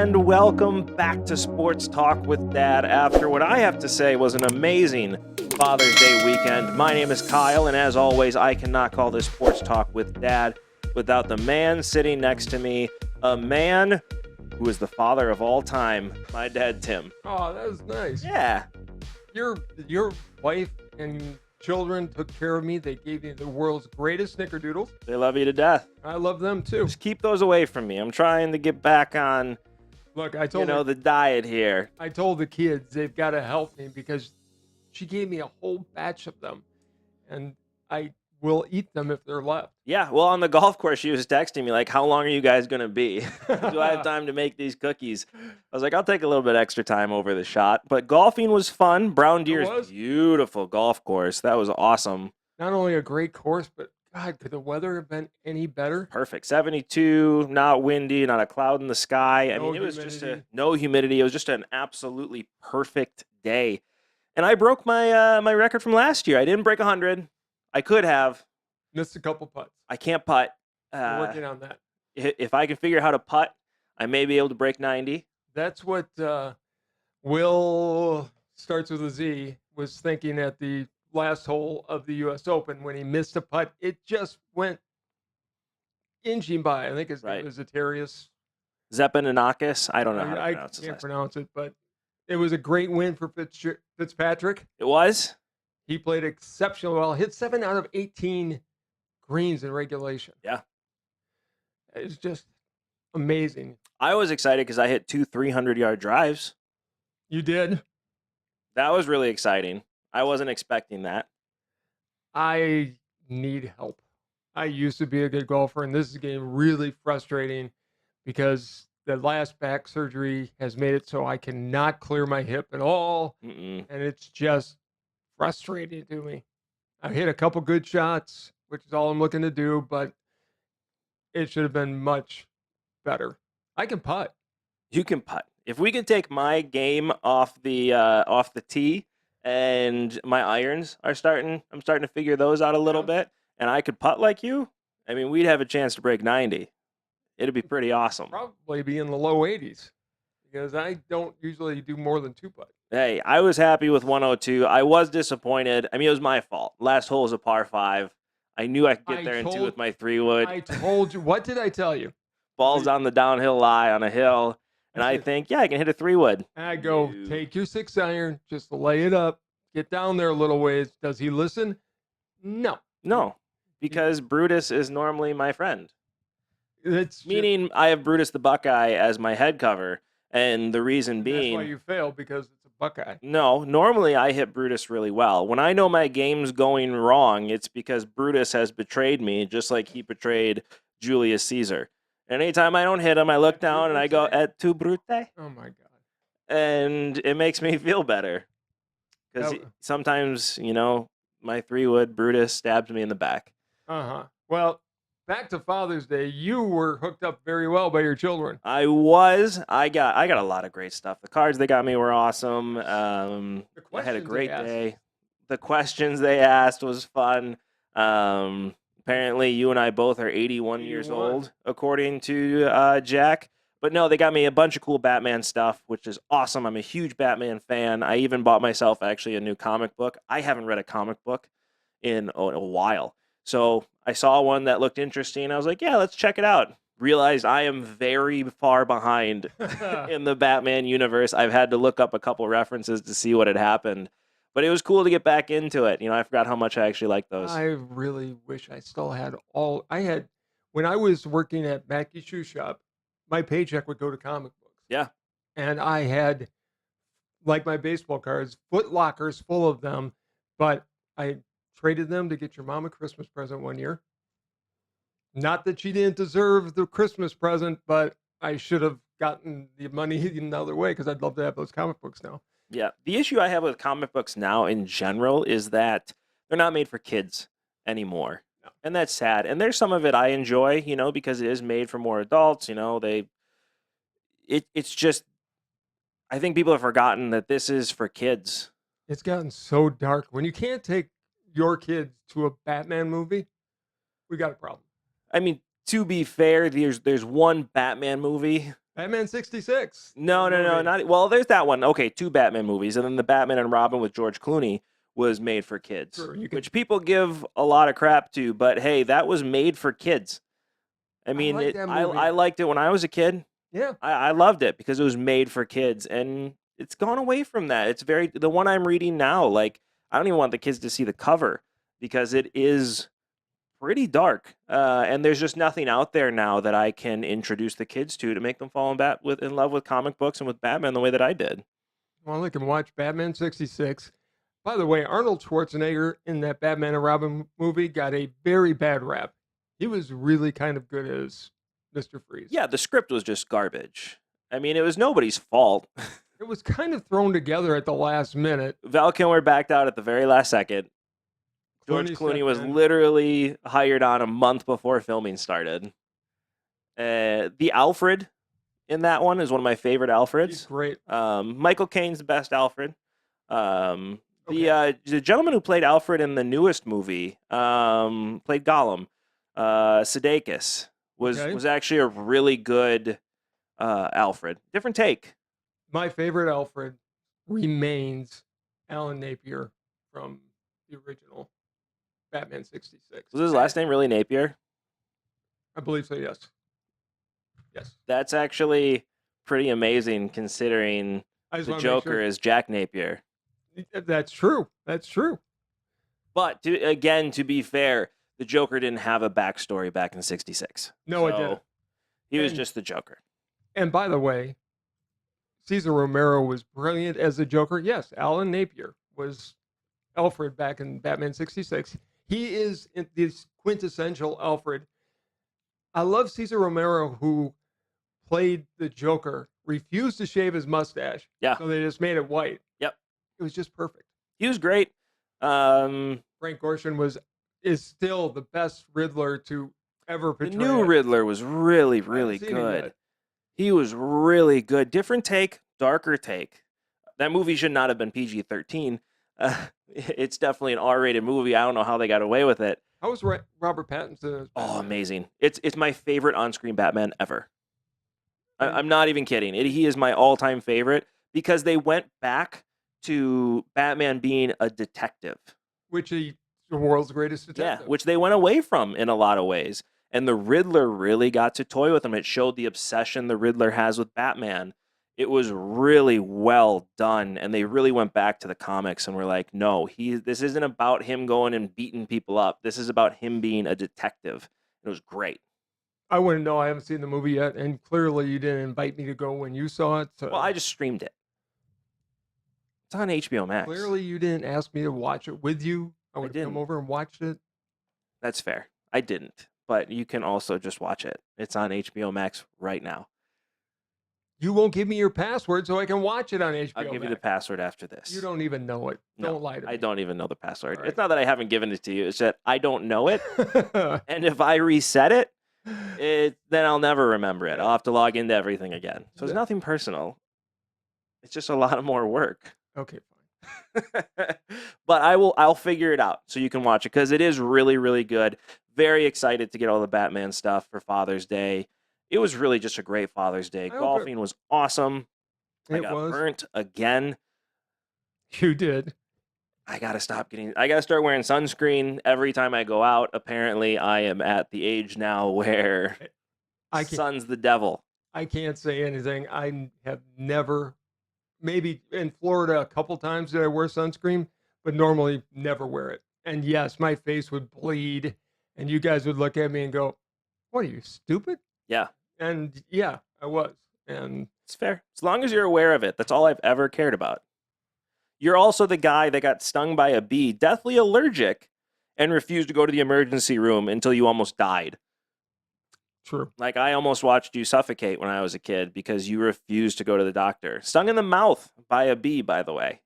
and welcome back to Sports Talk with Dad after what I have to say was an amazing Father's Day weekend. My name is Kyle, and as always, I cannot call this Sports Talk with Dad without the man sitting next to me, a man who is the father of all time, my dad, Tim. Oh, that was nice. Yeah. Your wife and children took care of me. They gave me the world's greatest snickerdoodles. They love you to death. I love them too. Just keep those away from me. I'm trying to get back on, Look, I told the diet here. I told the kids they've got to help me because she gave me a whole batch of them, and I will eat them if they're left. Yeah, well, on the golf course, she was texting me, like, how long are you guys going to be? Do I have time to make these cookies? I was like, I'll take a little bit extra time over the shot. But golfing was fun. Brown Deer's beautiful golf course. That was awesome. Not only a great course, but, God, could the weather have been any better? Perfect. 72, not windy, not a cloud in the sky. It was just no humidity. It was just an absolutely perfect day. And I broke my my record from last year. I didn't break 100. I could have. Missed a couple putts. I can't putt. We're working on that. If I can figure out how to putt, I may be able to break 90. That's what Will, starts with a Z, was thinking at the last hole of the U.S. Open when he missed a putt. It just went inching by. I think his name is Atarius. Zepananakis. I don't know how to pronounce it. I can't pronounce it, but it was a great win for Fitzpatrick. It was? He played exceptionally well. Hit 7 out of 18 greens in regulation. Yeah. It's just amazing. I was excited because I hit 2 300-yard drives. You did? That was really exciting. I wasn't expecting that. I need help. I used to be a good golfer, and this is getting really frustrating because the last back surgery has made it so I cannot clear my hip at all. And it's just frustrating to me. I hit a couple good shots, which is all I'm looking to do, but it should have been much better. I can putt. You can putt. If we can take my game off the tee, and my irons are I'm starting to figure those out a little bit, and I could putt like you, we'd have a chance to break 90. It'd be pretty awesome. Probably be in the low 80s because I don't usually do more than 2 putts. Hey, I was happy with 102. I was disappointed. It was my fault. Last hole was a par 5. I knew I could get there in 2 with my 3-wood. I told you. What did I tell you? Ball's on the downhill lie on a hill. And I think, I can hit a 3-wood. And I go, take your 6-iron, just lay it up, get down there a little ways. Does he listen? No. No, because Brutus is normally my friend. Meaning I have Brutus the Buckeye as my head cover. And the reason being... That's why you failed, because it's a Buckeye. No, normally I hit Brutus really well. When I know my game's going wrong, it's because Brutus has betrayed me, just like he betrayed Julius Caesar. And anytime I don't hit him, I look down and I go, et tu, Brute? Oh, my God. And it makes me feel better. Because sometimes, my 3-wood Brutus stabs me in the back. Uh-huh. Well, back to Father's Day. You were hooked up very well by your children. I was. I got a lot of great stuff. The cards they got me were awesome. I had a great day. The questions they asked was fun. Apparently, you and I both are 81 years old, according to Jack. But no, they got me a bunch of cool Batman stuff, which is awesome. I'm a huge Batman fan. I even bought myself actually a new comic book. I haven't read a comic book in a while. So I saw one that looked interesting. I was like, yeah, let's check it out. Realized I am very far behind in the Batman universe. I've had to look up a couple references to see what had happened. But it was cool to get back into it. I forgot how much I actually liked those. I really wish I still had when I was working at Mackey's Shoe Shop, my paycheck would go to comic books. Yeah. And I had, like my baseball cards, foot lockers full of them, but I traded them to get your mom a Christmas present one year. Not that she didn't deserve the Christmas present, but I should have gotten the money another way because I'd love to have those comic books now. Yeah. The issue I have with comic books now in general is that they're not made for kids anymore. No. And that's sad. And there's some of it I enjoy, because it is made for more adults. It's just, I think people have forgotten that this is for kids. It's gotten so dark. When you can't take your kids to a Batman movie, we got a problem. To be fair, there's one Batman movie Batman 66. No, not well. There's that one. Okay, 2 Batman movies, and then the Batman and Robin with George Clooney was made for kids, Sure, which people give a lot of crap to. But hey, that was made for kids. I mean, like that movie. I liked it when I was a kid. Yeah, I loved it because it was made for kids, and it's gone away from that. It's the one I'm reading now. Like, I don't even want the kids to see the cover because it is pretty dark, and there's just nothing out there now that I can introduce the kids to make them fall in love with comic books and with Batman the way that I did. well, they can watch Batman 66. By the way, Arnold Schwarzenegger in that Batman and Robin movie got a very bad rap. He was really kind of good as Mr. Freeze. Yeah, the script was just garbage. I mean, it was nobody's fault. It was kind of thrown together at the last minute. Val Kilmer backed out at the very last second. George Clooney was literally hired on a month before filming started. The Alfred in that one is one of my favorite Alfreds. He's great. Michael Caine's the best Alfred. The gentleman who played Alfred in the newest movie, played Gollum, Sudeikis, was actually a really good Alfred. Different take. My favorite Alfred remains Alan Napier from the original Batman 66. Was his last name really Napier? I believe so, yes. Yes. That's actually pretty amazing considering the Joker is Jack Napier. That's true. That's true. But to be fair, the Joker didn't have a backstory back in '66. No, it didn't. He was just the Joker. And by the way, Cesar Romero was brilliant as the Joker. Yes, Alan Napier was Alfred back in Batman 66. He is this quintessential Alfred. I love Cesar Romero, who played the Joker, refused to shave his mustache. Yeah. So they just made it white. Yep. It was just perfect. He was great. Frank Gorshin is still the best Riddler to ever portray. The new Riddler was really, really good. He was really good. Different take, darker take. That movie should not have been PG-13. It's definitely an R-rated movie. I don't know how they got away with it. How was Robert Pattinson? Oh, amazing. It's my favorite on-screen Batman ever. I'm not even kidding. He is my all-time favorite because they went back to Batman being a detective. Which is the world's greatest detective. Yeah, which they went away from in a lot of ways. And the Riddler really got to toy with him. It showed the obsession the Riddler has with Batman. It was really well done, and they really went back to the comics and were like, no, this isn't about him going and beating people up. This is about him being a detective. It was great. I wouldn't know. I haven't seen the movie yet, and clearly you didn't invite me to go when you saw it. So. Well, I just streamed it. It's on HBO Max. Clearly you didn't ask me to watch it with you. I would have come over and watched it. That's fair. I didn't, but you can also just watch it. It's on HBO Max right now. You won't give me your password so I can watch it on HBO I'll give Max. you the password after this. You don't even know it. No, don't lie to me. I don't even know the password. Right. It's not that I haven't given it to you. It's that I don't know it. And if I reset it, then I'll never remember it. I'll have to log into everything again. So it's nothing personal. It's just a lot of more work. Okay, fine. But I'll figure it out so you can watch it because it is really, really good. Very excited to get all the Batman stuff for Father's Day. It was really just a great Father's Day. Golfing was awesome. I got burnt again. You did. I gotta start wearing sunscreen every time I go out. Apparently, I am at the age now where sun's the devil. I can't say anything. I have never, maybe in Florida a couple times did I wear sunscreen, but normally never wear it. And yes, my face would bleed, and you guys would look at me and go, "What are you, stupid?" Yeah. And yeah, I was. And it's fair. As long as you're aware of it, that's all I've ever cared about. You're also the guy that got stung by a bee, deathly allergic, and refused to go to the emergency room until you almost died. True. Like, I almost watched you suffocate when I was a kid because you refused to go to the doctor. Stung in the mouth by a bee, by the way,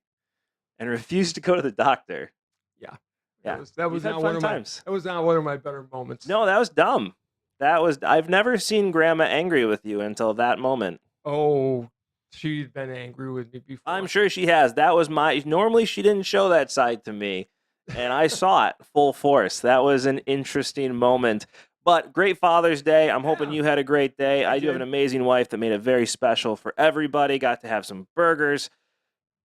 and refused to go to the doctor. Yeah. Yeah. That was not one of times. That was not one of my better moments. No, that was dumb. I've never seen Grandma angry with you until that moment. Oh, she's been angry with me before. I'm sure she has. Normally she didn't show that side to me, and I saw it full force. That was an interesting moment. But great Father's Day. I'm hoping you had a great day. I do have did. an amazing wife that made it very special for everybody. Got to have some burgers.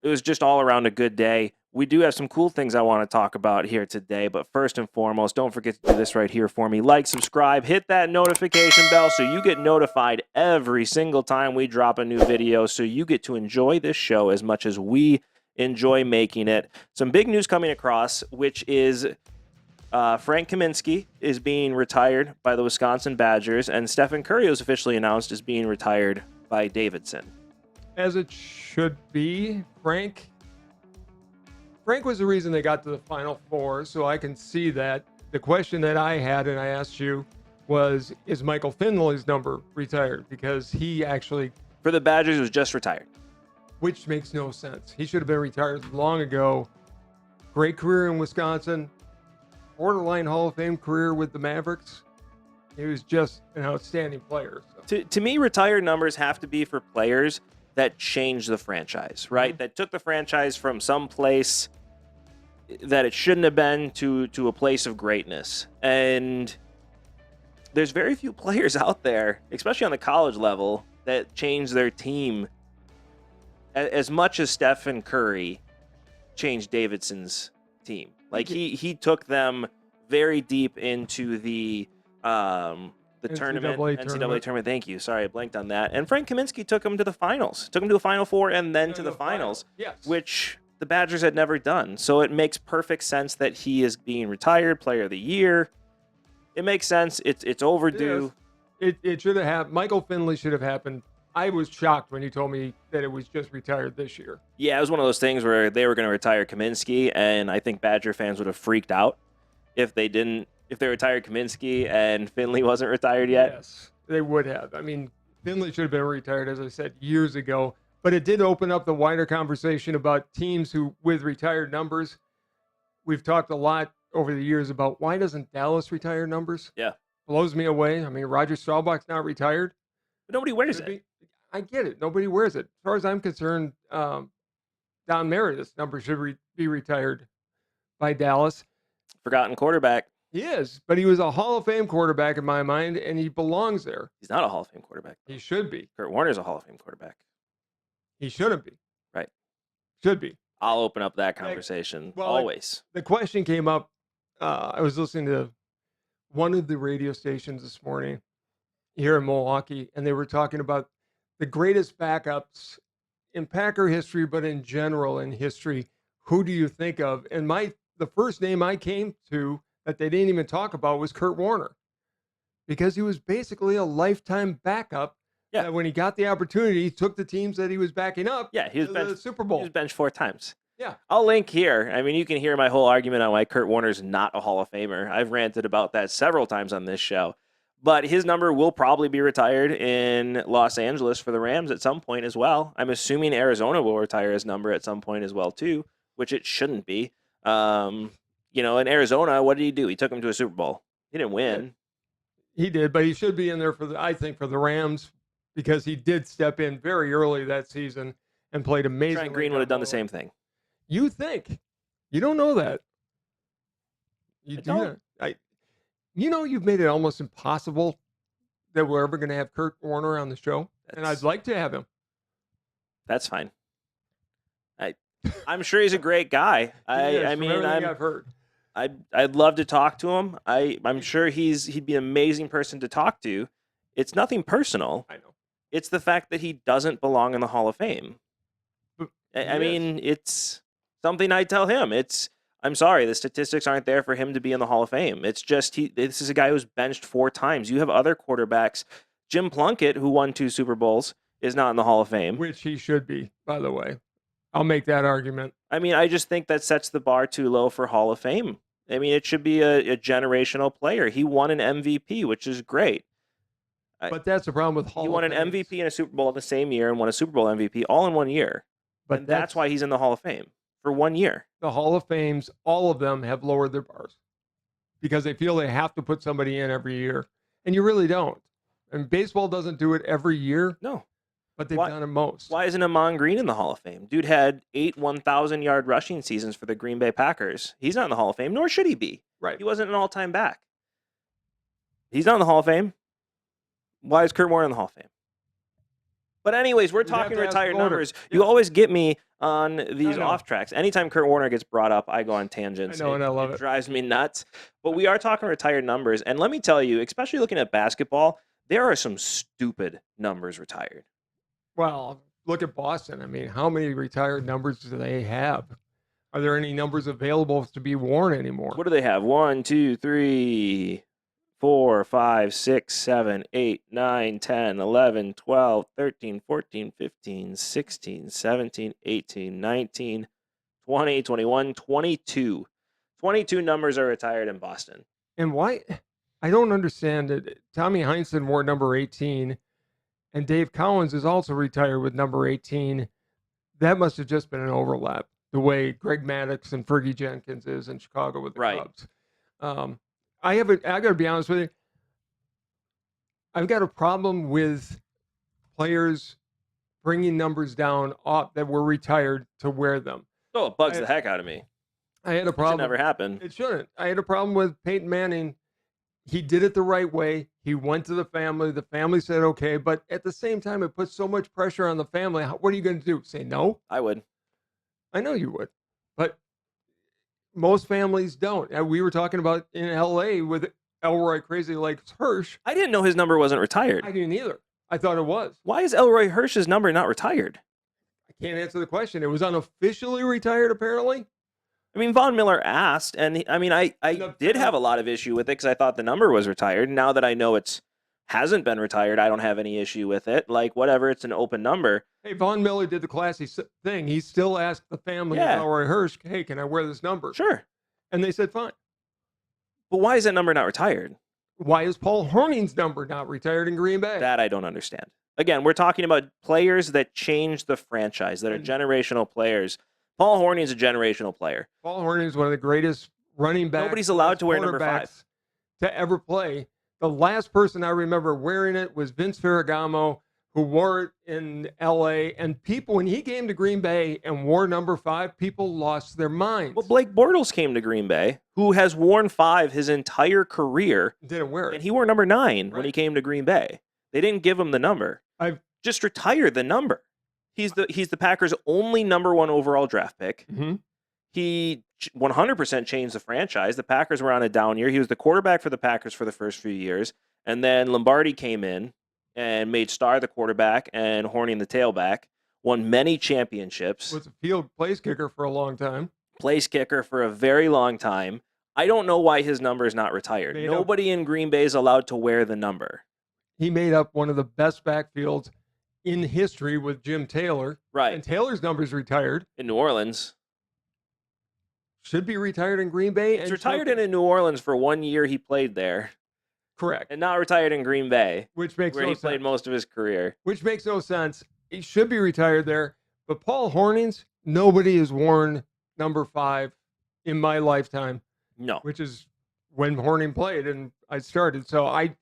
It was just all around a good day. We do have some cool things I want to talk about here today, but first and foremost, don't forget to do this right here for me. Like, subscribe, hit that notification bell so you get notified every single time we drop a new video, so you get to enjoy this show as much as we enjoy making it. Some big news coming across, which is Frank Kaminsky is being retired by the Wisconsin Badgers, and Stephen Curry was officially announced as being retired by Davidson. As it should be. Frank was the reason they got to the Final Four, so I can see that. The question that I had, and I asked you, was, is Michael Finley's number retired? Because he actually... For the Badgers, was just retired. Which makes no sense. He should have been retired long ago. Great career in Wisconsin. Borderline Hall of Fame career with the Mavericks. He was just an outstanding player. So. To me, retired numbers have to be for players that changed the franchise, right? Mm-hmm. That took the franchise from some place that it shouldn't have been to a place of greatness. And there's very few players out there, especially on the college level, that changed their team as much as Stephen Curry changed Davidson's team. Like he took them very deep into the tournament, NCAA tournament. Thank you. Sorry, I blanked on that. And Frank Kaminsky took him to the finals, took him to a Final Four, and then to the finals, yes. Which the Badgers had never done. So it makes perfect sense that he is being retired, Player of the Year. It makes sense. It's overdue. It should have happened. Michael Finley should have happened. I was shocked when you told me that it was just retired this year. Yeah, it was one of those things where they were going to retire Kaminsky, and I think Badger fans would have freaked out if they retired Kaminsky and Finley wasn't retired yet. Yes, they would have. I mean, Finley should have been retired, as I said, years ago. But it did open up the wider conversation about teams with retired numbers. We've talked a lot over the years about why doesn't Dallas retire numbers? Yeah. Blows me away. I mean, Roger Staubach's not retired. But nobody wears it. I get it. Nobody wears it. As far as I'm concerned, Don Meredith's number should be retired by Dallas. Forgotten quarterback. He is, but he was a Hall of Fame quarterback in my mind, and he belongs there. He's not a Hall of Fame quarterback. He should be. Kurt Warner's a Hall of Fame quarterback. He shouldn't be. Right. Should be. I'll open up that conversation always. The question came up. I was listening to one of the radio stations this morning here in Milwaukee, and they were talking about the greatest backups in Packer history, but in general in history. Who do you think of? And the first name I came to that they didn't even talk about was Kurt Warner, because he was basically a lifetime backup. Yeah. When he got the opportunity, he took the teams that he was backing up. Yeah, he was benched the Super Bowl. He was benched 4 times. Yeah. I'll link here. I mean, you can hear my whole argument on why Kurt Warner's not a Hall of Famer. I've ranted about that several times on this show. But his number will probably be retired in Los Angeles for the Rams at some point as well. I'm assuming Arizona will retire his number at some point as well, too, which it shouldn't be. In Arizona, what did he do? He took him to a Super Bowl. He didn't win. He did, but he should be in there for the Rams, because he did step in very early that season and played amazing. Trent Green would have done the same thing. You think? You don't know that. You do not. You've made it almost impossible that we're ever going to have Kurt Warner on the show, and I'd like to have him. That's fine. I'm sure he's a great guy. I've heard. I'd love to talk to him. I'm sure he'd be an amazing person to talk to. It's nothing personal. I know. It's the fact that he doesn't belong in the Hall of Fame. I mean, it's something I tell him. I'm sorry, the statistics aren't there for him to be in the Hall of Fame. It's just this is a guy who's benched 4 times. You have other quarterbacks. Jim Plunkett, who won 2 Super Bowls, is not in the Hall of Fame. Which he should be, by the way. I'll make that argument. I mean, I just think that sets the bar too low for Hall of Fame. I mean, it should be a generational player. He won an MVP, which is great. But that's the problem with Hall of Fame. He won an MVP and a Super Bowl in the same year and won a Super Bowl MVP all in 1 year. But that's why he's in the Hall of Fame for 1 year. The Hall of Fames, all of them have lowered their bars because they feel they have to put somebody in every year. And you really don't. And baseball doesn't do it every year. No. But they've done it most. Why isn't Amon Green in the Hall of Fame? Dude had 8 1,000-yard rushing seasons for the Green Bay Packers. He's not in the Hall of Fame, nor should he be. Right. He wasn't an all-time back. He's not in the Hall of Fame. Why is Kurt Warner in the Hall of Fame? But anyways, we're talking retired numbers. Yeah. You always get me on these off tracks. Anytime Kurt Warner gets brought up, I go on tangents. I know, and I love it. It drives me nuts. But we are talking retired numbers. And let me tell you, especially looking at basketball, there are some stupid numbers retired. Well, look at Boston. I mean, how many retired numbers do they have? Are there any numbers available to be worn anymore? What do they have? 1, 2, 3, 4, 5, 6, 7, 8, 9, 10, 11, 12, 13, 14, 15, 16, 17, 18, 19, 20, 21, 22. 22 numbers are retired in Boston. And why? I don't understand it. Tommy Heinsohn wore number 18, and Dave Cowens is also retired with number 18. That must have just been an overlap, the way Greg Maddux and Fergie Jenkins is in Chicago with the Cubs. I got to be honest with you. I've got a problem with players bringing numbers down that were retired to wear them. Oh, it bugs the heck out of me. I had a problem. It should never happen. It shouldn't. I had a problem with Peyton Manning. He did it the right way. He went to the family. The family said okay, but at the same time, it puts so much pressure on the family. What are you going to do? Say no? I would. I know you would, but most families don't. We were talking about in L.A. with Elroy Crazy Legs Hirsch. I didn't know his number wasn't retired. I didn't either. I thought it was. Why is Elroy Hirsch's number not retired? I can't answer the question. It was unofficially retired, apparently. I mean, Von Miller asked, and I did have a lot of issue with it because I thought the number was retired. Now that I know it's hasn't been retired, I don't have any issue with it. Like, whatever, it's an open number. Hey, Von Miller did the classy thing. He still asked the family of Elroy Hirsch, hey, can I wear this number? Sure. And they said, fine. But why is that number not retired? Why is Paul Hornung's number not retired in Green Bay? That I don't understand. Again, we're talking about players that change the franchise, that are generational players. Paul Hornung's a generational player. Paul Hornung is one of the greatest running backs. Nobody's allowed to wear number 5 to ever play. The last person I remember wearing it was Vince Ferragamo, who wore it in L.A. And people, when he came to Green Bay and wore number 5, people lost their minds. Well, Blake Bortles came to Green Bay, who has worn 5 his entire career. Didn't wear it. And he wore number 9 when he came to Green Bay. They didn't give him the number. Just retire the number. He's the Packers' only number 1 overall draft pick. Mm-hmm. He 100% changed the franchise. The Packers were on a down year. He was the quarterback for the Packers for the first few years. And then Lombardi came in and made Starr the quarterback and Hornung the tailback. Won many championships. Was a field place kicker for a long time. Place kicker for a very long time. I don't know why his number is not retired. Nobody in Green Bay is allowed to wear the number. He made up one of the best backfields in history with Jim Taylor. Right. And Taylor's number's retired. In New Orleans. Should be retired in Green Bay. He's retired in New Orleans for 1 year he played there. Correct. And not retired in Green Bay. Which makes where no he sense. Played most of his career. Which makes no sense. He should be retired there. But Paul Hornung's, nobody has worn number 5 in my lifetime. No. Which is when Hornung played and I started. So I've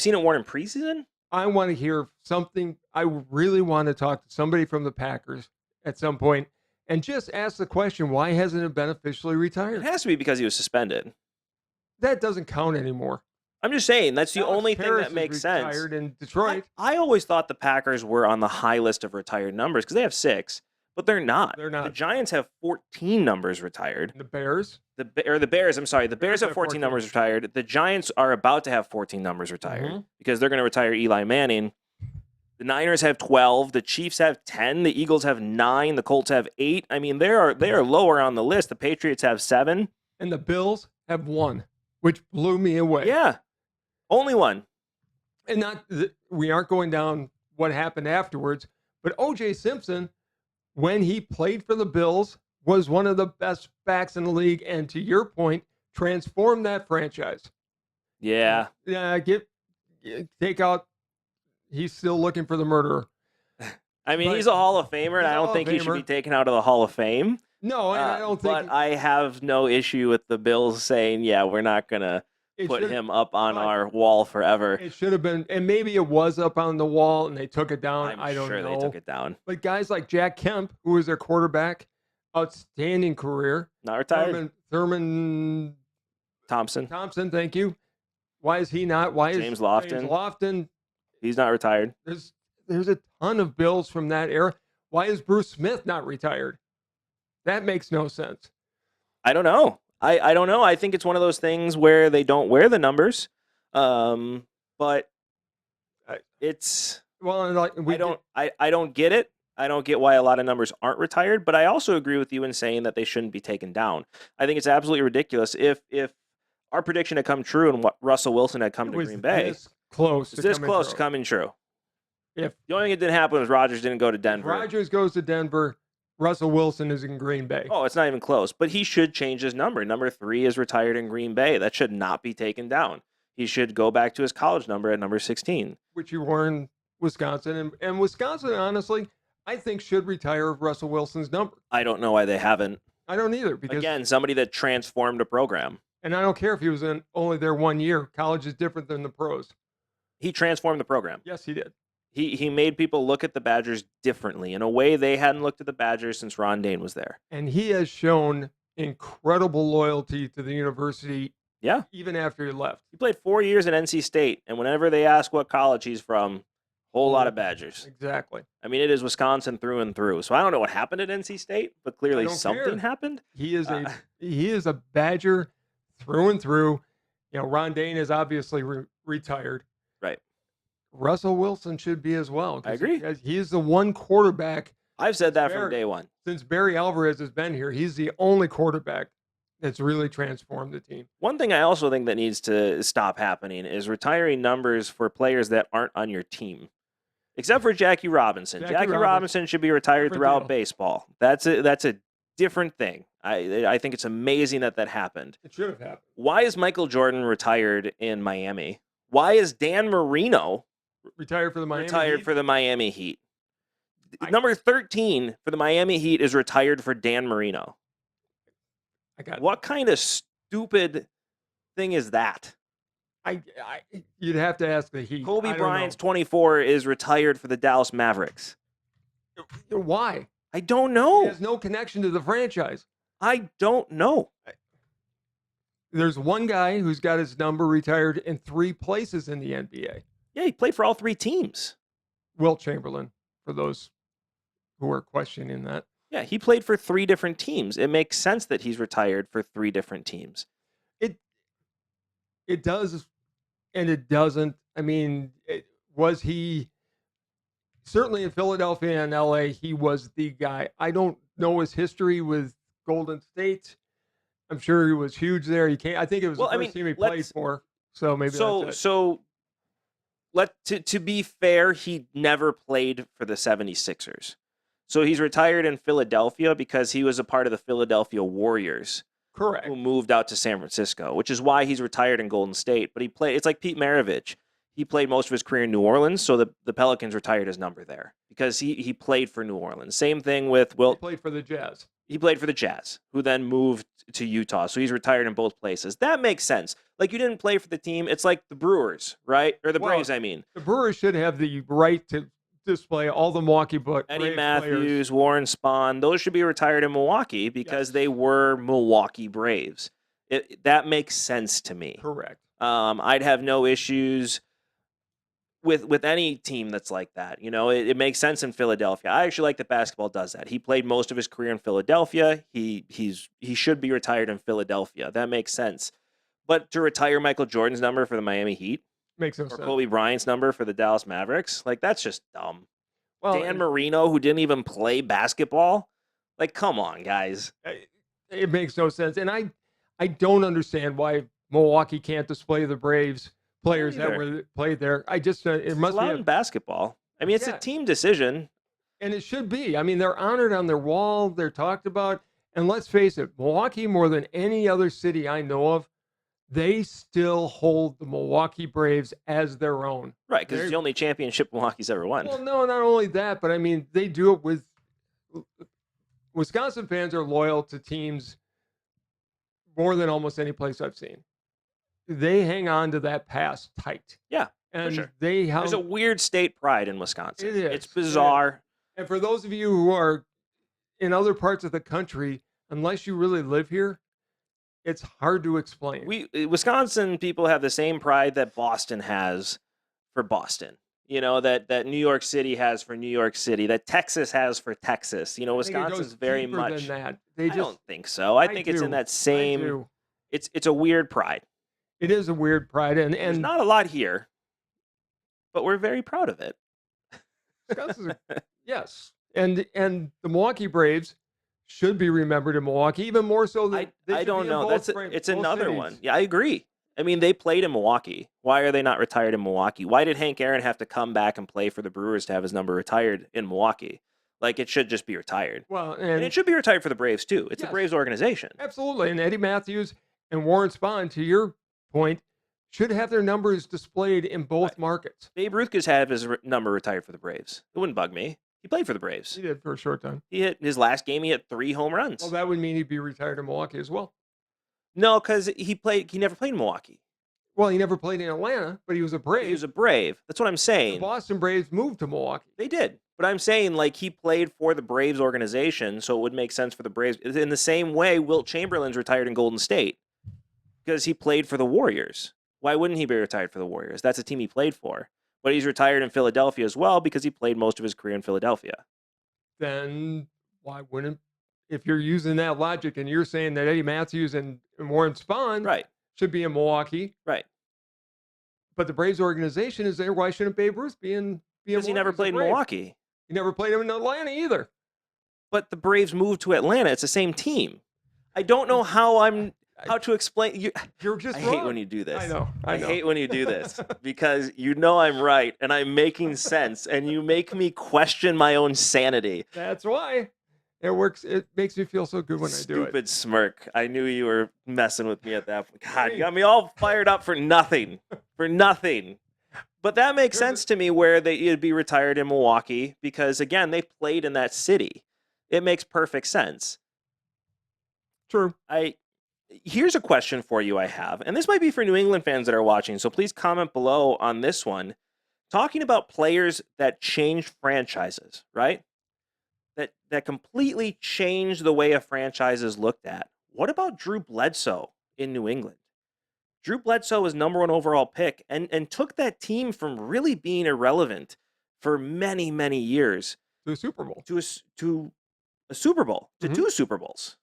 seen it worn in preseason. I want to hear something. I really want to talk to somebody from the Packers at some point and just ask the question, why hasn't it been officially retired? It has to be because he was suspended. That doesn't count anymore. I'm just saying, that's the only thing that makes sense. Retired in Detroit. I always thought the Packers were on the high list of retired numbers because they have 6, but they're not. They're not. The Giants have 14 numbers retired. The Bears? The Bears, I'm sorry. The Bears have 14 numbers retired. The Giants are about to have 14 numbers retired because they're going to retire Eli Manning. The Niners have 12. The Chiefs have 10. The Eagles have 9. The Colts have 8. I mean, they are lower on the list. The Patriots have 7. And the Bills have 1, which blew me away. Yeah. Only 1. And we aren't going down what happened afterwards, but O.J. Simpson, when he played for the Bills, was one of the best backs in the league, and to your point, transformed that franchise. Yeah. Take out, he's still looking for the murderer. I mean, he's a Hall of Famer, and I don't think he should be taken out of the Hall of Fame. No, I don't think. But I have no issue with the Bills saying, yeah, we're not going to put him up on our wall forever. It should have been, and maybe it was up on the wall, and they took it down. I don't know. I'm sure they took it down. But guys like Jack Kemp, who was their quarterback, outstanding career. Not retired. Thurman Thompson, thank you. Why is he not? Why is James Lofton? He's not retired. There's a ton of Bills from that era. Why is Bruce Smith not retired? That makes no sense. I don't know. I don't know. I think it's one of those things where they don't wear the numbers, but it's I don't get it. I don't get why a lot of numbers aren't retired, but I also agree with you in saying that they shouldn't be taken down. I think it's absolutely ridiculous if our prediction had come true and what Russell Wilson had come to Green Bay. This close to coming true. If the only thing that didn't happen was Rodgers didn't go to Denver. If Rodgers goes to Denver, Russell Wilson is in Green Bay. Oh, it's not even close. But he should change his number. Number 3 is retired in Green Bay. That should not be taken down. He should go back to his college number at number 16. Which he wore in Wisconsin. And Wisconsin, honestly, I think should retire Russell Wilson's number. I don't know why they haven't. I don't either. Because again, somebody that transformed a program. And I don't care if he was only there 1 year. College is different than the pros. He transformed the program. Yes, he did. He made people look at the Badgers differently in a way they hadn't looked at the Badgers since Ron Dane was there. And he has shown incredible loyalty to the university. Yeah. Even after he left. He played 4 years at NC State, and whenever they ask what college he's from, whole lot of Badgers. Exactly. I mean, it is Wisconsin through and through. So I don't know what happened at NC State, but clearly something happened. He is a Badger through and through. You know, Ron Dane is obviously retired. Right. Russell Wilson should be as well. I agree. He is the one quarterback. I've said that from day one. Since Barry Alvarez has been here, he's the only quarterback that's really transformed the team. One thing I also think that needs to stop happening is retiring numbers for players that aren't on your team. Except for Jackie Robinson. Jackie Robinson should be retired throughout baseball. That's a different thing. I think it's amazing that happened. It should have happened. Why is Michael Jordan retired in Miami? Why is Dan Marino retired for the Miami Heat? Number 13 for the Miami Heat is retired for Dan Marino. What kind of stupid thing is that? You'd have to ask the Heat. Kobe Bryant's 24 is retired for the Dallas Mavericks. Why? I don't know. He has no connection to the franchise. I don't know. There's one guy who's got his number retired in 3 places in the NBA. Yeah, he played for all 3 teams. Wilt Chamberlain, for those who are questioning that. Yeah, he played for 3 different teams. It makes sense that he's retired for 3 different teams. It does, and it doesn't. I mean, was he certainly in Philadelphia and LA? He was the guy. I don't know his history with Golden State. I'm sure he was huge there. I think it was the first team he played for. So maybe that's it. So to be fair, he never played for the 76ers. So he's retired in Philadelphia because he was a part of the Philadelphia Warriors. Correct. Who moved out to San Francisco, which is why he's retired in Golden State. But it's like Pete Maravich. He played most of his career in New Orleans, so the Pelicans retired his number there because he played for New Orleans. Same thing with Wilt. He played for the Jazz. He played for the Jazz, who then moved to Utah. So he's retired in both places. That makes sense. Like, you didn't play for the team. It's like the Brewers, right? Or the Braves, I mean. The Brewers should have the right to display all the Milwaukee Eddie Matthews, Warren Spahn, those should be retired in Milwaukee because they were Milwaukee Braves. That makes sense to me. Correct. I'd have no issues with any team that's like that. You know, it makes sense in Philadelphia. I actually like that basketball does that. He played most of his career in Philadelphia. He should be retired in Philadelphia. That makes sense. But to retire Michael Jordan's number for the Miami Heat, makes no sense. Or Kobe Bryant's number for the Dallas Mavericks, like, that's just dumb. Well, Dan Marino, who didn't even play basketball, like, come on, guys. It makes no sense. And I don't understand why Milwaukee can't display the Braves players that were played there. It must be in basketball. I mean, it's a team decision. And it should be. I mean, they're honored on their wall. They're talked about. And let's face it, Milwaukee, more than any other city I know of, they still hold the Milwaukee Braves as their own. Right, because it's the only championship Milwaukee's ever won. Well, no, not only that, but I mean, they do it with Wisconsin fans are loyal to teams more than almost any place I've seen. They hang on to that past tight. Yeah, and for sure. There's a weird state pride in Wisconsin. It is. It's bizarre. And for those of you who are in other parts of the country, unless you really live here, it's hard to explain. Wisconsin people have the same pride that Boston has for Boston. That New York City has for New York City, that Texas has for Texas. Wisconsin's very much. Than that. I don't think so. I think it's in that same. It's a weird pride. It is a weird pride, and there's not a lot here, but we're very proud of it. Yes, and the Milwaukee Braves should be remembered in Milwaukee, even more so than I don't know. It's another one. Yeah, I agree. I mean, they played in Milwaukee. Why are they not retired in Milwaukee? Why did Hank Aaron have to come back and play for the Brewers to have his number retired in Milwaukee? Like, it should just be retired. Well, and it should be retired for the Braves too. It's a Braves organization. Absolutely. And Eddie Matthews and Warren Spahn, to your point, should have their numbers displayed in both markets. Babe Ruth could have his number retired for the Braves. It wouldn't bug me. He played for the Braves. He did for a short time. He hit his last game. He hit 3 home runs. Well, that would mean he'd be retired in Milwaukee as well. No, because he never played in Milwaukee. Well, he never played in Atlanta, but he was a Brave. He was a Brave. That's what I'm saying. The Boston Braves moved to Milwaukee. They did. But I'm saying, like, he played for the Braves organization, so it would make sense for the Braves. In the same way, Wilt Chamberlain's retired in Golden State because he played for the Warriors. Why wouldn't he be retired for the Warriors? That's a team he played for. But he's retired in Philadelphia as well because he played most of his career in Philadelphia. Then why wouldn't, if you're using that logic and you're saying that Eddie Matthews and Warren Spahn should be in Milwaukee. Right. But the Braves organization is there. Why shouldn't Babe Ruth be in because he never played in Milwaukee. He never played in Atlanta either. But the Braves moved to Atlanta. It's the same team. I don't know how to explain. You're just I wrong. hate when you do this. I know. I hate when you do this because I'm right and I'm making sense and you make me question my own sanity. That's why. It works. It makes me feel so good when I do it. Stupid smirk. I knew you were messing with me at that point. God, you got me all fired up for nothing. For nothing. But that makes sense to me where you'd be retired in Milwaukee because, again, they played in that city. It makes perfect sense. True. Here's a question for you I have, and this might be for New England fans that are watching, so please comment below on this one. Talking about players that changed franchises, right? That completely changed the way a franchise is looked at. What about Drew Bledsoe in New England? Drew Bledsoe was number 1 overall pick and took that team from really being irrelevant for many, many years. To a Super Bowl. To a Super Bowl. To 2 Super Bowls.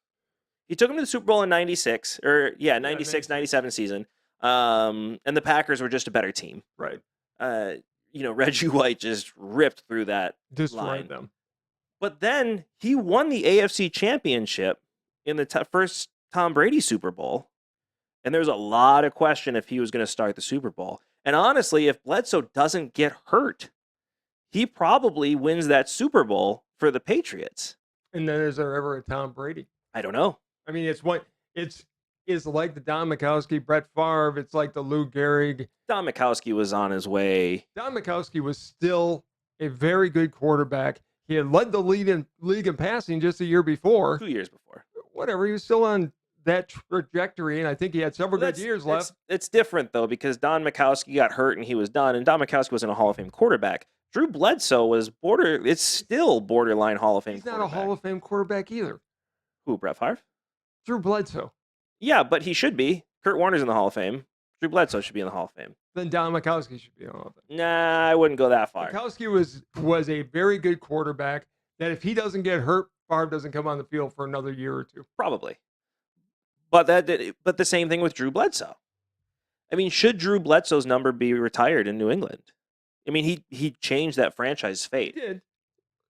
He took him to the Super Bowl in 96, 97 season. And the Packers were just a better team. Right. Reggie White just ripped through that Destroyed them. But then he won the AFC Championship in the first Tom Brady Super Bowl. And there's a lot of question if he was going to start the Super Bowl. And honestly, if Bledsoe doesn't get hurt, he probably wins that Super Bowl for the Patriots. And then is there ever a Tom Brady? I don't know. I mean, it's like the Don Mikowski, Brett Favre. It's like the Lou Gehrig. Don Mikowski was on his way. Don Mikowski was still a very good quarterback. He had led the league in passing just a year before. 2 years before. Whatever. He was still on that trajectory, and I think he had several good years left. It's different, though, because Don Mikowski got hurt and he was done, and Don Mikowski wasn't a Hall of Fame quarterback. Drew Bledsoe was it's still borderline Hall of Fame quarterback. He's not a Hall of Fame quarterback either. Who, Brett Favre? Drew Bledsoe. Yeah, but he should be. Kurt Warner's in the Hall of Fame. Drew Bledsoe should be in the Hall of Fame. Then Don Mikowski should be in the Hall of Fame. Nah, I wouldn't go that far. Mikowski was a very good quarterback that if he doesn't get hurt, Favre doesn't come on the field for another year or two. Probably. But the same thing with Drew Bledsoe. I mean, should Drew Bledsoe's number be retired in New England? I mean, he changed that franchise fate.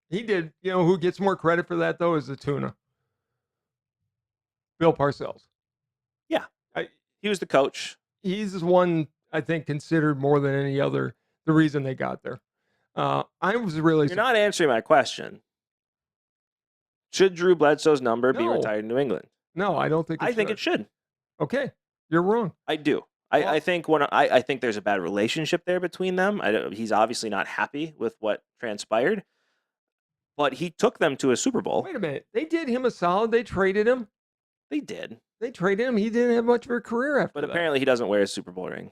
He did. You know who gets more credit for that, though, is the tuna. Bill Parcells. Yeah. He was the coach. He's one, I think, considered more than any other the reason they got there. I was really... You're not answering my question. Should Drew Bledsoe's number be retired in New England? No, I don't think it should. I think it should. Okay. You're wrong. I do. I think I think there's a bad relationship there between them. He's obviously not happy with what transpired. But he took them to a Super Bowl. Wait a minute. They did him a solid. They traded him. They did. They traded him. He didn't have much of a career after that. But apparently he doesn't wear a Super Bowl ring.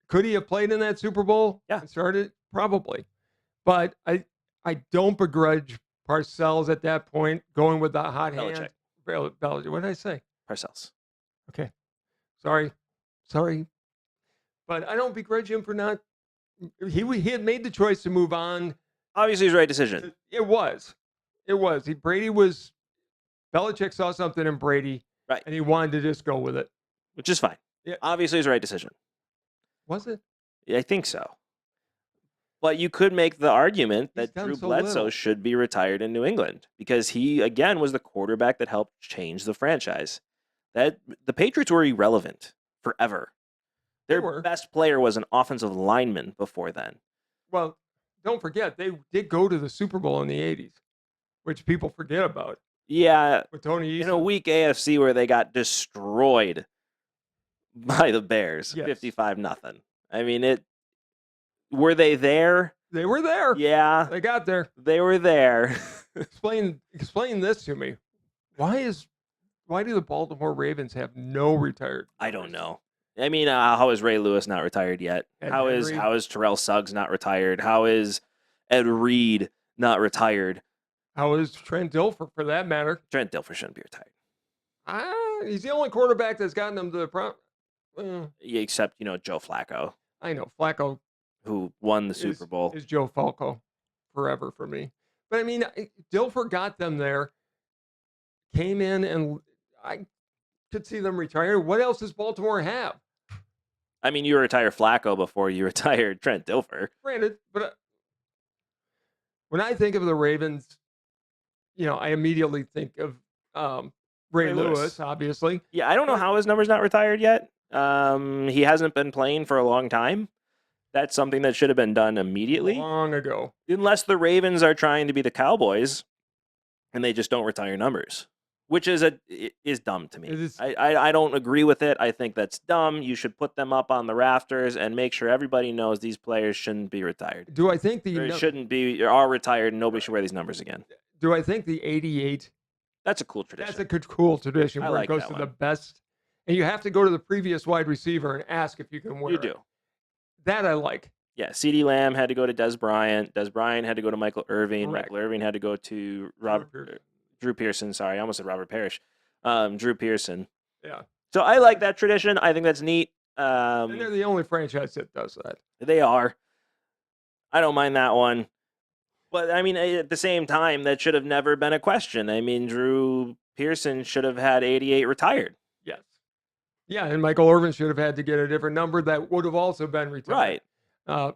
Could he have played in that Super Bowl? Yeah. And started? Probably. But I don't begrudge Parcells at that point going with the hot hand. Belichick. What did I say? Parcells. Okay. Sorry. But I don't begrudge him for not. He had made the choice to move on. Obviously, his right decision. It was. Belichick saw something in Brady, right, and he wanted to just go with it, which is fine. Yeah. Obviously, his right decision. Was it? Yeah, I think so. But you could make the argument that Drew Bledsoe should be retired in New England because he, again, was the quarterback that helped change the franchise. That the Patriots were irrelevant forever. Their best player was an offensive lineman before then. Well, don't forget, they did go to the Super Bowl in the 80s, which people forget about. Yeah. With Tony Eason. In a weak AFC where they got destroyed by the Bears, 55-0. I mean, were they there? They were there. Yeah. They got there. They were there. Explain this to me. Why do the Baltimore Ravens have no retired? I don't know. I mean, how is Ray Lewis not retired yet? How is Terrell Suggs not retired? How is Ed Reed not retired? How is Trent Dilfer, for that matter? Trent Dilfer shouldn't be retired. He's the only quarterback that's gotten them to the prom. Yeah, except, Joe Flacco. I know. Flacco. Who won the Super Bowl. Is Joe Falco forever for me. But, I mean, Dilfer got them there, came in, and I could see them retire. What else does Baltimore have? I mean, you retire Flacco before you retired Trent Dilfer. Granted, but when I think of the Ravens, I immediately think of Ray Lewis, obviously. Yeah, I don't know how his number's not retired yet. He hasn't been playing for a long time. That's something that should have been done immediately. Long ago. Unless the Ravens are trying to be the Cowboys and they just don't retire numbers, which is dumb to me. I don't agree with it. I think that's dumb. You should put them up on the rafters and make sure everybody knows these players shouldn't be retired. Do I think are retired and nobody should wear these numbers again? Do I think the 88? That's a cool tradition. That's a cool tradition where like it goes to the best. And you have to go to the previous wide receiver and ask if you can wear it. You do. That I like. Yeah, CeeDee Lamb had to go to Des Bryant. Des Bryant had to go to Michael Irvin. Correct. Michael Irvin had to go to Drew Pearson. Sorry, I almost said Robert Parrish. Drew Pearson. Yeah. So I like that tradition. I think that's neat. And they're the only franchise that does that. They are. I don't mind that one. But, I mean, at the same time, that should have never been a question. I mean, Drew Pearson should have had 88 retired. Yes. Yeah, and Michael Irvin should have had to get a different number that would have also been retired. Right.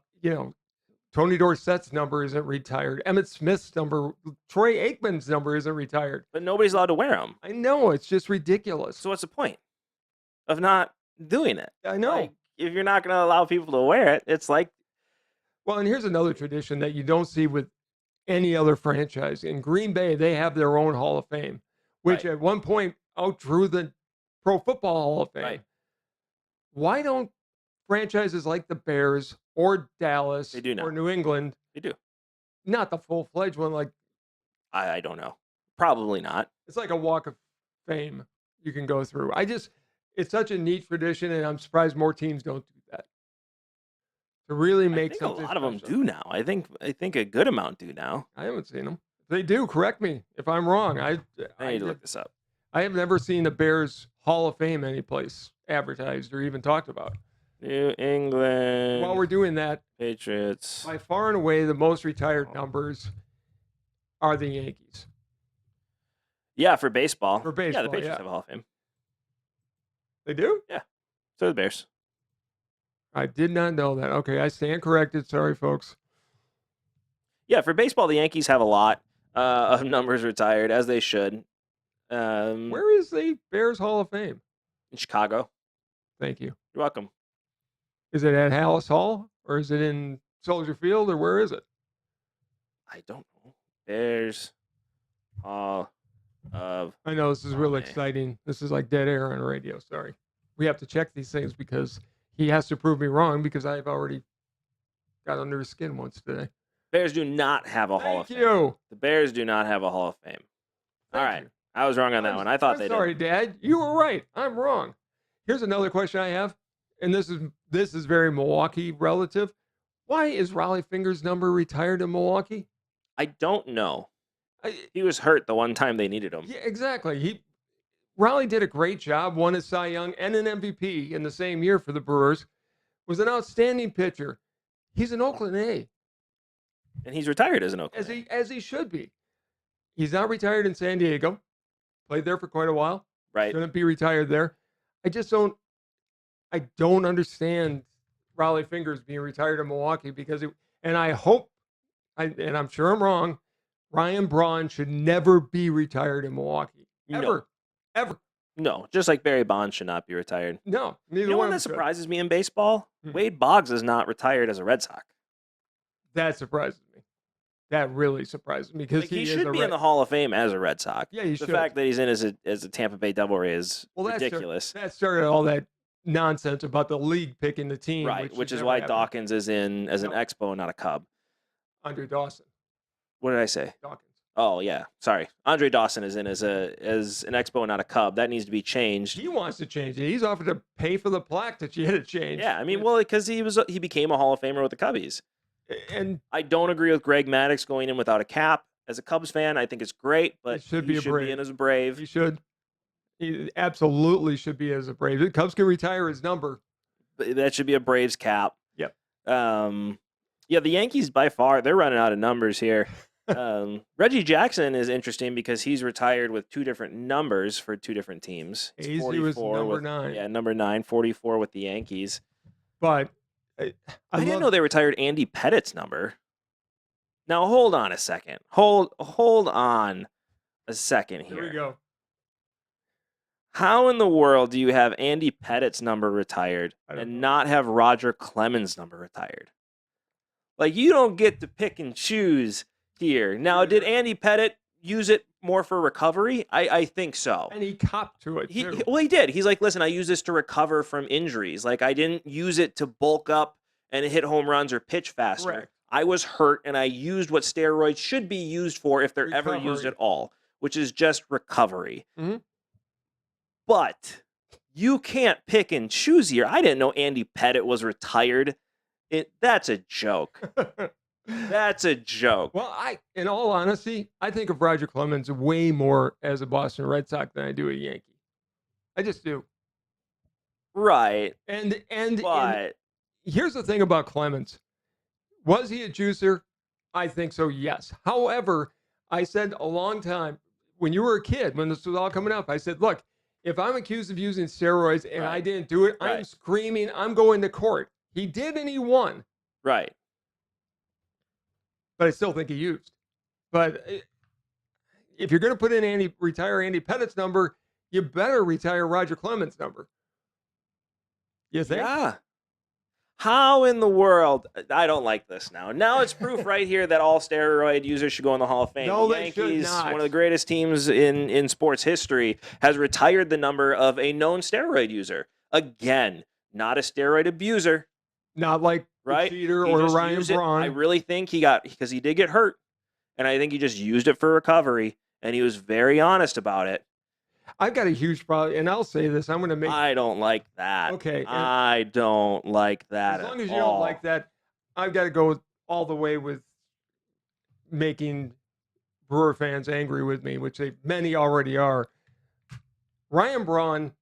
Tony Dorsett's number isn't retired. Emmitt Smith's number, Troy Aikman's number isn't retired. But nobody's allowed to wear them. I know. It's just ridiculous. So what's the point of not doing it? I know. Like, if you're not going to allow people to wear it, it's like... Well, and here's another tradition that you don't see with any other franchise. In Green Bay, they have their own Hall of Fame, which at one point outdrew the Pro Football Hall of Fame. Right. Why don't franchises like the Bears or Dallas or New England? They do. Not the full-fledged one. Like I don't know. Probably not. It's like a walk of fame you can go through. It's such a neat tradition, and I'm surprised more teams don't do that. To really make something a lot of them do now. I think a good amount do now. I haven't seen them. If they do, correct me if I'm wrong. I need to look this up. I have never seen the Bears Hall of Fame anyplace advertised or even talked about. New England. While we're doing that, Patriots. By far and away, the most retired numbers are the Yankees. Yeah, for baseball. Yeah, the Patriots have a Hall of Fame. They do? Yeah. So the Bears. I did not know that. Okay, I stand corrected. Sorry, folks. Yeah, for baseball, the Yankees have a lot of numbers retired, as they should. Where is the Bears Hall of Fame? In Chicago. Thank you. You're welcome. Is it at Hallis Hall, or is it in Soldier Field, or where is it? I don't know. Bears Hall of I know this is real exciting. This is like dead air on radio. Sorry. We have to check these things because he has to prove me wrong because I've already got under his skin once today. Bears do not have a Hall of Fame. Thank you. The Bears do not have a Hall of Fame. All right. I was wrong on that one. I thought they did. Sorry, Dad. You were right. I'm wrong. Here's another question I have, and this is very Milwaukee relative. Why is Raleigh Fingers' number retired in Milwaukee? I don't know. He was hurt the one time they needed him. Yeah, exactly. Raleigh did a great job, won a Cy Young and an MVP in the same year for the Brewers, was an outstanding pitcher. He's an Oakland A. And he's retired as an Oakland A. As he should be. He's not retired in San Diego. Played there for quite a while. Right. Shouldn't be retired there. I don't understand Raleigh Fingers being retired in Milwaukee and I'm sure I'm wrong, Ryan Braun should never be retired in Milwaukee. Ever. No, just like Barry Bonds should not be retired. No, neither you know one that surprises me in baseball? Wade Boggs is not retired as a Red Sox. That surprises me. That really surprises me because he should be in the Hall of Fame as a Red Sox. Yeah, he should. The fact that he's in as a Tampa Bay Devil Ray is ridiculous. That started all that nonsense about the league picking the team. Right, which is why Dawkins is in as an Expo, not a Cub. Andre Dawson. What did I say? Dawkins. Oh, yeah. Sorry. Andre Dawson is in as an Expo, not a Cub. That needs to be changed. He wants to change it. He's offered to pay for the plaque that you had to change. Yeah, I mean, well, because he became a Hall of Famer with the Cubbies. And I don't agree with Greg Maddux going in without a cap. As a Cubs fan, I think it's great, but he should be in as a Brave. He should. He absolutely should be as a Brave. The Cubs can retire his number. That should be a Braves cap. Yep. Yeah, the Yankees by far, they're running out of numbers here. Reggie Jackson is interesting because he's retired with two different numbers for two different teams. He was number 9. Yeah, number 9, 44 with the Yankees. But I didn't know they retired Andy Pettit's number. Now hold on a second. Hold on a second here. Here we go. How in the world do you have Andy Pettit's number retired and not have Roger Clemens' number retired? Like, you don't get to pick and choose here. Now, did Andy Pettit use it more for recovery? I think so. And he copped to it, too. Well, he did. He's like, listen, I use this to recover from injuries. Like, I didn't use it to bulk up and hit home runs or pitch faster. Correct. I was hurt, and I used what steroids should be used for if they're ever used at all, which is just recovery. Mm-hmm. But you can't pick and choose here. I didn't know Andy Pettit was retired. That's a joke. That's a joke. Well, in all honesty, I think of Roger Clemens way more as a Boston Red Sox than I do a Yankee. I just do. Right. And but here's the thing about Clemens. Was he a juicer? I think so, yes. However, I said a long time, when you were a kid, when this was all coming up, I said, look, if I'm accused of using steroids and I didn't do it, I'm screaming, I'm going to court. He did and he won. Right. But I still think he used. But if you're going to put in retire Andy Pettit's number, you better retire Roger Clemens' number. You think? Yeah. How in the world? I don't like this now. Now it's proof right here that all steroid users should go in the Hall of Fame. No, the they Yankees, should not. one of the greatest teams in sports history, has retired the number of a known steroid user. Again, not a steroid abuser. Not like the cheater or Ryan Braun. I really think because he did get hurt, and I think he just used it for recovery, and he was very honest about it. I've got a huge problem, and I'll say this. I'm going to make. I don't like that. Okay. I don't like that. As long as you don't like that, I've got to go all the way with making Brewer fans angry with me, which many already are. Ryan Braun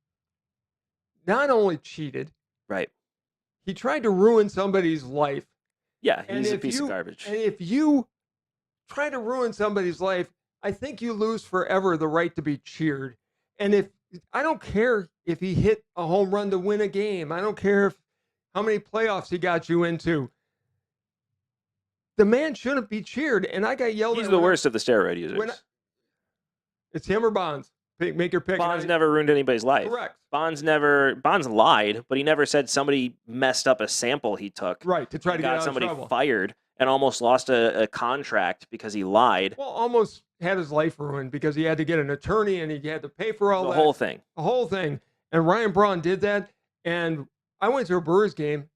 not only cheated, right? He tried to ruin somebody's life. Yeah, he's a piece of garbage. And if you try to ruin somebody's life, I think you lose forever the right to be cheered. And I don't care if he hit a home run to win a game. I don't care how many playoffs he got you into. The man shouldn't be cheered. And I got yelled at. He's the worst of the steroid users. It's him or Bonds. Make your pick. Bonds never ruined anybody's life. Correct. Bonds lied, but he never said somebody messed up a sample he took. Right, to try to get somebody out of trouble. Fired and almost lost a contract because he lied. Well, almost had his life ruined because he had to get an attorney and he had to pay for all that. The whole thing. The whole thing. And Ryan Braun did that. And I went to a Brewers game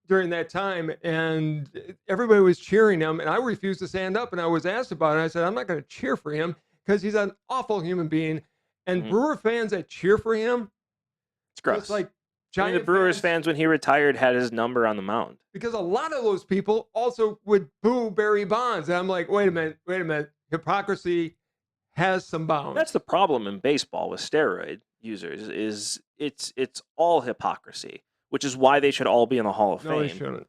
during that time, and everybody was cheering him, and I refused to stand up, and I was asked about it. I said, I'm not going to cheer for him because he's an awful human being. And Brewer fans that cheer for him, it's gross. It's like the Brewers fans, when he retired, had his number on the mound. Because a lot of those people also would boo Barry Bonds. And I'm like, wait a minute. Hypocrisy has some bounds. That's the problem in baseball with steroid users is it's all hypocrisy, which is why they should all be in the Hall of Fame. No, they shouldn't.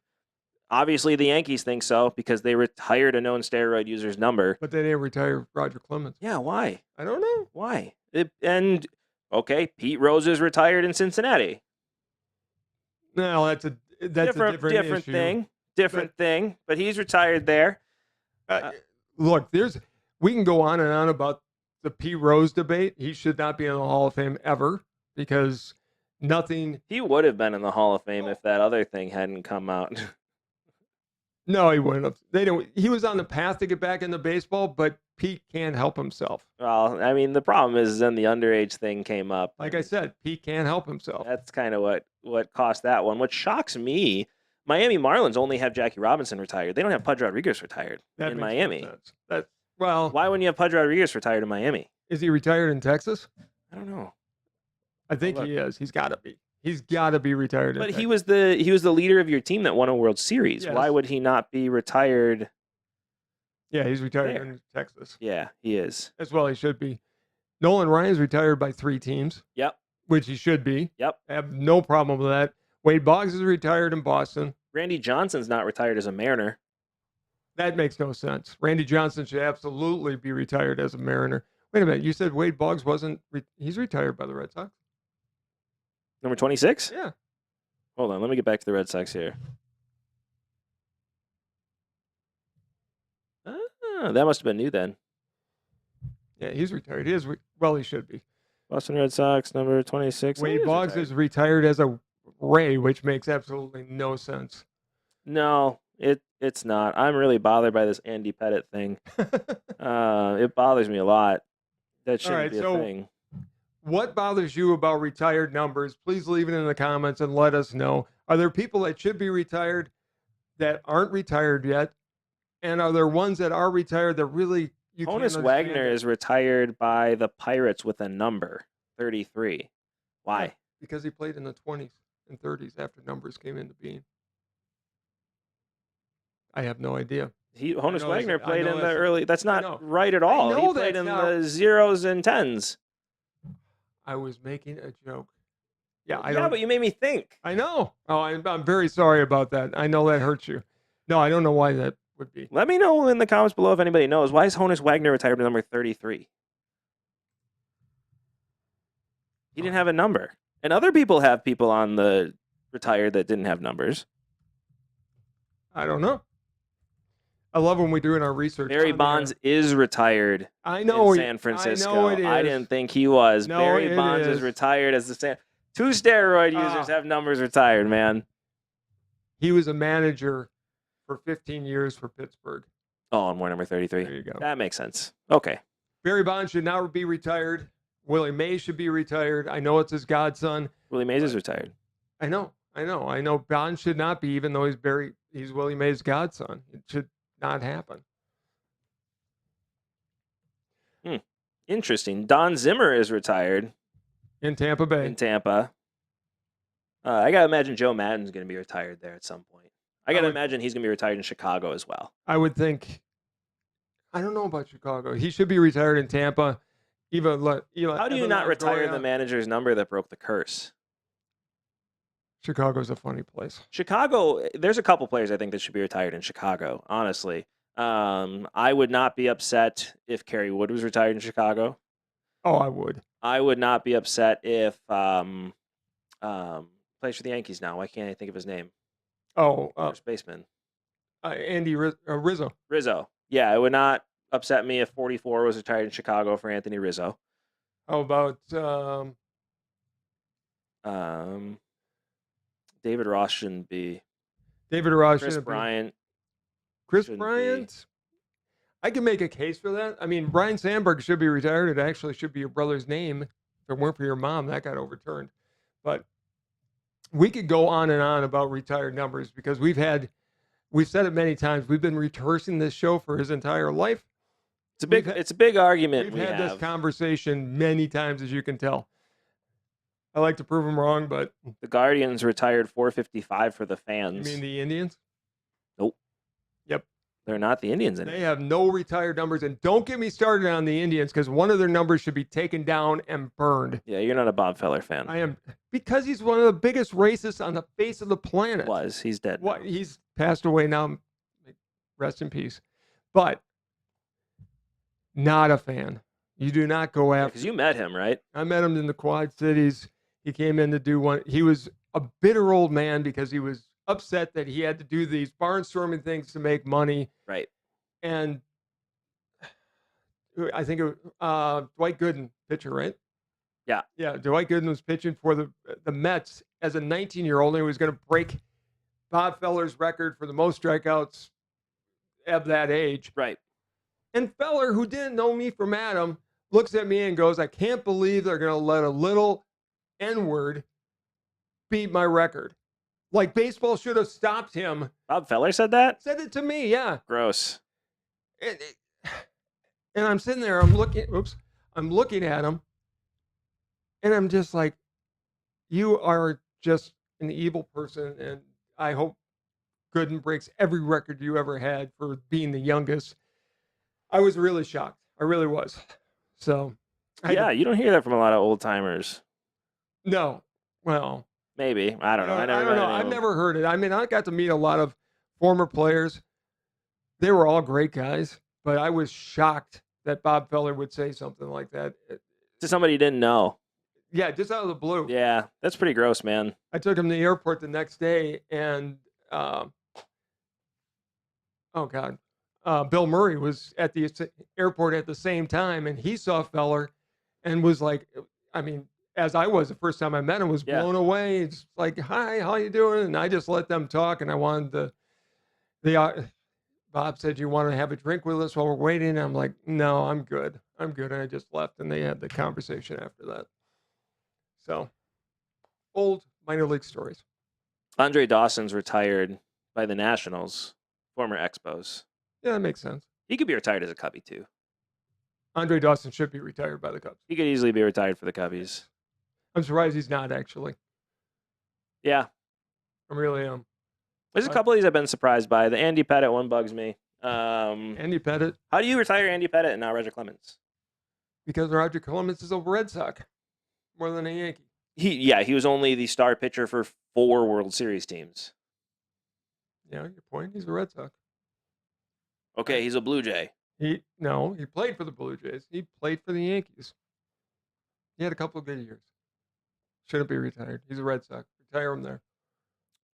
Obviously, the Yankees think so because they retired a known steroid user's number. But they didn't retire Roger Clemens. Yeah, why? I don't know. Why? Okay, Pete Rose is retired in Cincinnati. No, that's a different issue. thing. Different thing. But he's retired there. Look, we can go on and on about the Pete Rose debate. He should not be in the Hall of Fame ever because nothing. He would have been in the Hall of Fame if that other thing hadn't come out. No, he wouldn't have. He was on the path to get back into baseball, but Pete can't help himself. Well, I mean, the problem is then the underage thing came up. Like I said, Pete can't help himself. That's kind of what cost that one. What shocks me, Miami Marlins only have Jackie Robinson retired. They don't have Pudge Rodriguez retired in Miami. No sense. Why wouldn't you have Pudge Rodriguez retired in Miami? Is he retired in Texas? I don't know. I think he is. He's got to be. He's got to be retired. But he was the leader of your team that won a World Series. Yes. Why would he not be retired? Yeah, he's retired in Texas. Yeah, he is. As well, he should be. Nolan Ryan's retired by 3 teams. Yep. Which he should be. Yep. I have no problem with that. Wade Boggs is retired in Boston. Randy Johnson's not retired as a Mariner. That makes no sense. Randy Johnson should absolutely be retired as a Mariner. Wait a minute. You said Wade Boggs wasn't. He's retired by the Red Sox. Number 26? Yeah. Hold on. Let me get back to the Red Sox here. That must have been new then. Yeah, he's retired. He should be. Boston Red Sox, number 26. Wade Boggs is retired as a Ray, which makes absolutely no sense. No, it's not. I'm really bothered by this Andy Pettit thing. It bothers me a lot. That shouldn't be a thing. What bothers you about retired numbers? Please leave it in the comments and let us know. Are there people that should be retired that aren't retired yet? And are there ones that are retired that really you can't understand? Honus Wagner is retired by the Pirates with a number 33. Why? Yeah, because he played in the 20s and 30s after numbers came into being. I have no idea. Honus Wagner played in the early. That's not right at all. He played in the zeros and tens. I was making a joke. Yeah, but you made me think. I know. Oh, I'm very sorry about that. I know that hurts you. No, I don't know why that would be. Let me know in the comments below if anybody knows. Why is Honus Wagner retired to number 33? He didn't have a number. And other people have people on the retired that didn't have numbers. I don't know. I love when we do in our research. Barry Bonds is retired. I know in San Francisco. I know it is. I didn't think he was. No, Barry Bonds is retired as the 2 steroid users have numbers retired, man. He was a manager for 15 years for Pittsburgh. Oh, and we're number 33. There you go. That makes sense. Okay. Barry Bonds should now be retired. Willie Mays should be retired. I know it's his godson. Willie Mays is retired. I know. Bonds should not be, even though he's Willie Mays' godson. It should not happen. Interesting. Don Zimmer is retired. In Tampa Bay. In Tampa. I got to imagine Joe Madden's going to be retired there at some point. I got to imagine he's going to be retired in Chicago as well. I would think. I don't know about Chicago. He should be retired in Tampa. How do you not retire the manager's number that broke the curse? Chicago's a funny place. Chicago, there's a couple players I think that should be retired in Chicago, honestly. I would not be upset if Kerry Wood was retired in Chicago. Oh, I would. I would not be upset if plays for the Yankees now. Why can't I think of his name? First baseman. Andy Rizzo. Rizzo. Yeah, it would not upset me if 44 was retired in Chicago for Anthony Rizzo. How about David Ross shouldn't be. David Ross Chris shouldn't Bryant. be. Chris Bryant. I can make a case for that. I mean, Brian Sandberg should be retired. It actually should be your brother's name. If it weren't for your mom, that got overturned. But we could go on and on about retired numbers because we've said it many times. We've been rehearsing this show for his entire life. It's a big argument. We've had this conversation many times, as you can tell. I like to prove them wrong, but the Guardians retired 455 for the fans. You mean the Indians? Nope. Yep. They're not the Indians They anymore. have no retired numbers. And don't get me started on the Indians because one of their numbers should be taken down and burned. Yeah, you're not a Bob Feller fan. I am, because he's one of the biggest racists on the face of the planet. He's dead. What? He's passed away now. Rest in peace. But not a fan. You do not go after. Because you met him, right? I met him in the Quad Cities. He came in to do one. He was a bitter old man because he was upset that he had to do these barnstorming things to make money. Right. And I think it was Dwight Gooden, pitcher, right? Yeah. Yeah. Dwight Gooden was pitching for the Mets as a 19-year-old, and he was going to break Bob Feller's record for the most strikeouts at that age. Right. And Feller, who didn't know me from Adam, looks at me and goes, I can't believe they're going to let a little N-word beat my record. Like baseball should have stopped him. Bob Feller said that? Said it to me, yeah. Gross. And I'm sitting there, I'm looking at him, and I'm just like, you are just an evil person, and I hope Gooden breaks every record you ever had for being the youngest. I was really shocked. I really was. So. Yeah, you don't hear that from a lot of old timers. No. Well. Maybe. I don't know. I don't know. I've never heard it. I mean, I got to meet a lot of former players. They were all great guys, but I was shocked that Bob Feller would say something like that. To somebody you didn't know. Yeah, just out of the blue. Yeah, that's pretty gross, man. I took him to the airport the next day, and Bill Murray was at the airport at the same time, and he saw Feller and was like, I mean, as I was the first time I met him, was blown away. It's like, hi, how you doing? And I just let them talk, and I wanted Bob said, you want to have a drink with us while we're waiting? And I'm like, no, I'm good. And I just left, and they had the conversation after that. So, old minor league stories. Andre Dawson's retired by the Nationals, former Expos. Yeah, that makes sense. He could be retired as a Cubby, too. Andre Dawson should be retired by the Cubs. He could easily be retired for the Cubbies. I'm surprised he's not, actually. Yeah. I really am. There's a couple of these I've been surprised by. The Andy Pettit one bugs me. Andy Pettit. How do you retire Andy Pettit and not Roger Clemens? Because Roger Clemens is a Red Sox more than a Yankee. He was only the star pitcher for 4 World Series teams. Yeah, your point. He's a Red Sox. Okay, he's a Blue Jay. He played for the Blue Jays. He played for the Yankees. He had a couple of good years. Shouldn't be retired. He's a Red Sox. Retire him there.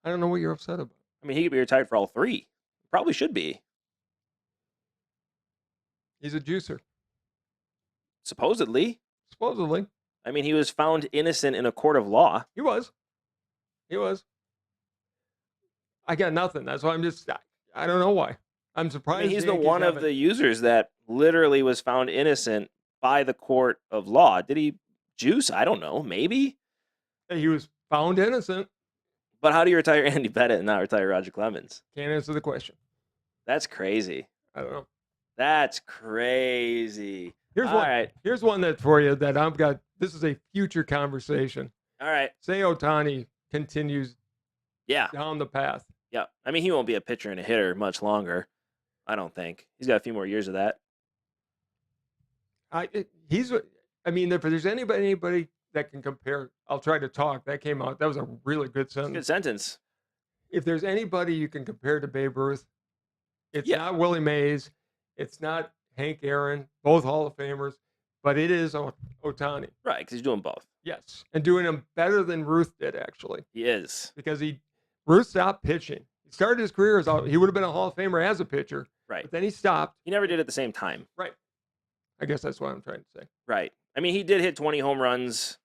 I don't know what you're upset about. I mean, he could be retired for all 3. Probably should be. He's a juicer. Supposedly. I mean, he was found innocent in a court of law. He was. I got nothing. That's why I don't know why. I'm surprised. I mean, he's the one of the users that literally was found innocent by the court of law. Did he juice? I don't know. Maybe. He was found innocent. But how do you retire Andy Pettit and not retire Roger Clemens? Can't answer the question. That's crazy. I don't know. That's crazy. Here's one that for you that I've got. This is a future conversation. All right. Say Ohtani continues down the path. Yeah. I mean, he won't be a pitcher and a hitter much longer. I don't think. He's got a few more years of that. If there's anybody that can compare, I'll try to talk. That came out. That was a really good sentence. Good sentence. If there's anybody you can compare to Babe Ruth, it's not Willie Mays. It's not Hank Aaron, both Hall of Famers, but it is Ohtani. Right, because he's doing both. Yes, and doing them better than Ruth did, actually. He is. Because Ruth stopped pitching. He started his career he would have been a Hall of Famer as a pitcher. Right. But then he stopped. He never did it at the same time. Right. I guess that's what I'm trying to say. Right. I mean, he did hit 20 home runs.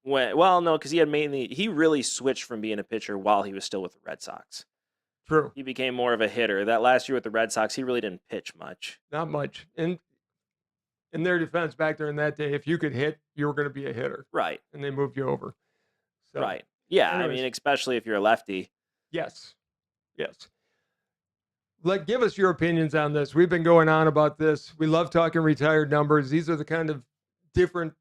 Because he really switched from being a pitcher while he was still with the Red Sox. True. He became more of a hitter. That last year with the Red Sox, he really didn't pitch much. Not much. And in their defense back there in that day, if you could hit, you were going to be a hitter. Right. And they moved you over. So, right. Yeah, anyways. I mean, especially if you're a lefty. Yes. Give us your opinions on this. We've been going on about this. We love talking retired numbers. These are the kind of different,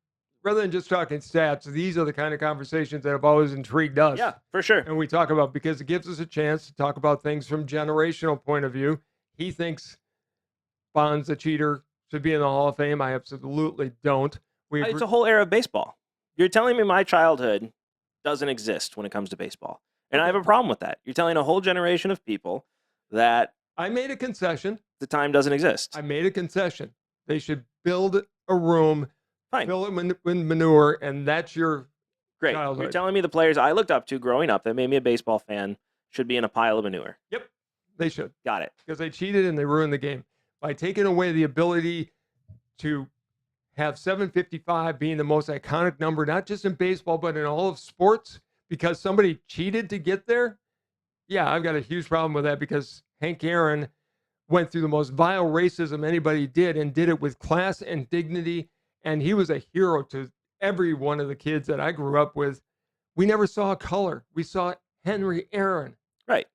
rather than just talking stats, these are the kind of conversations that have always intrigued us. Yeah, for sure. And we talk about, because it gives us a chance to talk about things from generational point of view. he thinks Bonds, a cheater, should be in the Hall of Fame. I absolutely don't. It's a whole era of baseball. You're telling me my childhood doesn't exist when it comes to baseball. And I have a problem with that. You're telling a whole generation of people that I made a concession. The time doesn't exist. I made a concession. They should build a room, Fine. fill it with manure, and that's your Great. childhood. You're telling me the players I looked up to growing up that made me a baseball fan should be in a pile of manure. Yep, they should. Got it. Because they cheated and they ruined the game. By taking away the ability to have 755 being the most iconic number, not just in baseball, but in all of sports, because somebody cheated to get there. Yeah, I've got a huge problem with that because Hank Aaron went through the most vile racism anybody did and did it with class and dignity. And he was a hero to every one of the kids that I grew up with. We never saw a color. We saw Henry Aaron. Right.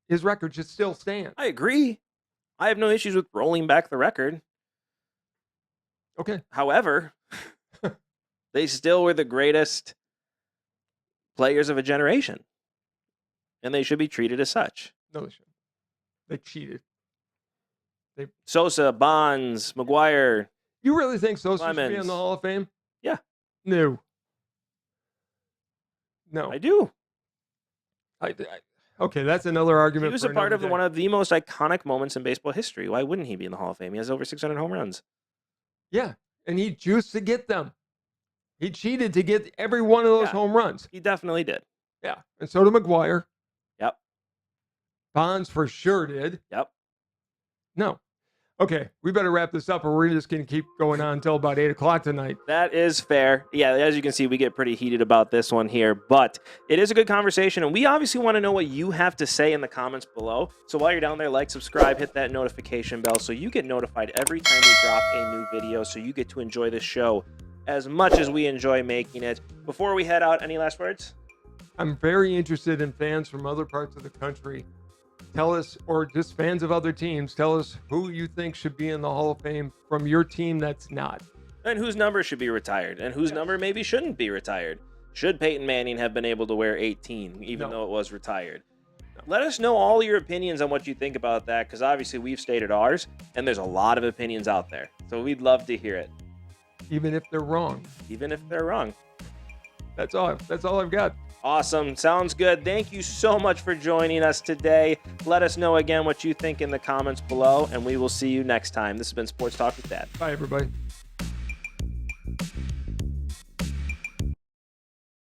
His record should still stand. I agree. I have no issues with rolling back the record. Okay. However, they still were the greatest players of a generation. And they should be treated as such. No, they shouldn't. They cheated. Sosa, Bonds, McGuire. You really think Sosa should be Clemens. in the Hall of Fame? Yeah. No. I do. Okay, that's another argument. He was a part of one of the most iconic moments in baseball history. Why wouldn't he be in the Hall of Fame? He has over 600 home runs. Yeah, and he juiced to get them. He cheated to get every one of those home runs. He definitely did. Yeah, and so did McGuire. Yep. Bonds for sure did. Yep. No. Okay, we better wrap this up or we're just going to keep going on until about 8 o'clock tonight. That is fair. Yeah, as you can see, we get pretty heated about this one here, but it is a good conversation, and we obviously want to know what you have to say in the comments below. So while you're down there, like, subscribe, hit that notification bell so you get notified every time we drop a new video, so you get to enjoy this show as much as we enjoy making it. Before we head out, any last words? I'm very interested in fans from other parts of the country. Tell us, or just fans of other teams, tell us who you think should be in the Hall of Fame from your team that's not. And whose number should be retired, and whose number maybe shouldn't be retired. Should Peyton Manning have been able to wear 18, even though it was retired? Let us know all your opinions on what you think about that, because obviously we've stated ours, and there's a lot of opinions out there. So we'd love to hear it. Even if they're wrong. Even if they're wrong. That's all I've got. Awesome. Sounds good. Thank you so much for joining us today. Let us know again what you think in the comments below, and we will see you next time. This has been Sports Talk with Dad. Bye, everybody.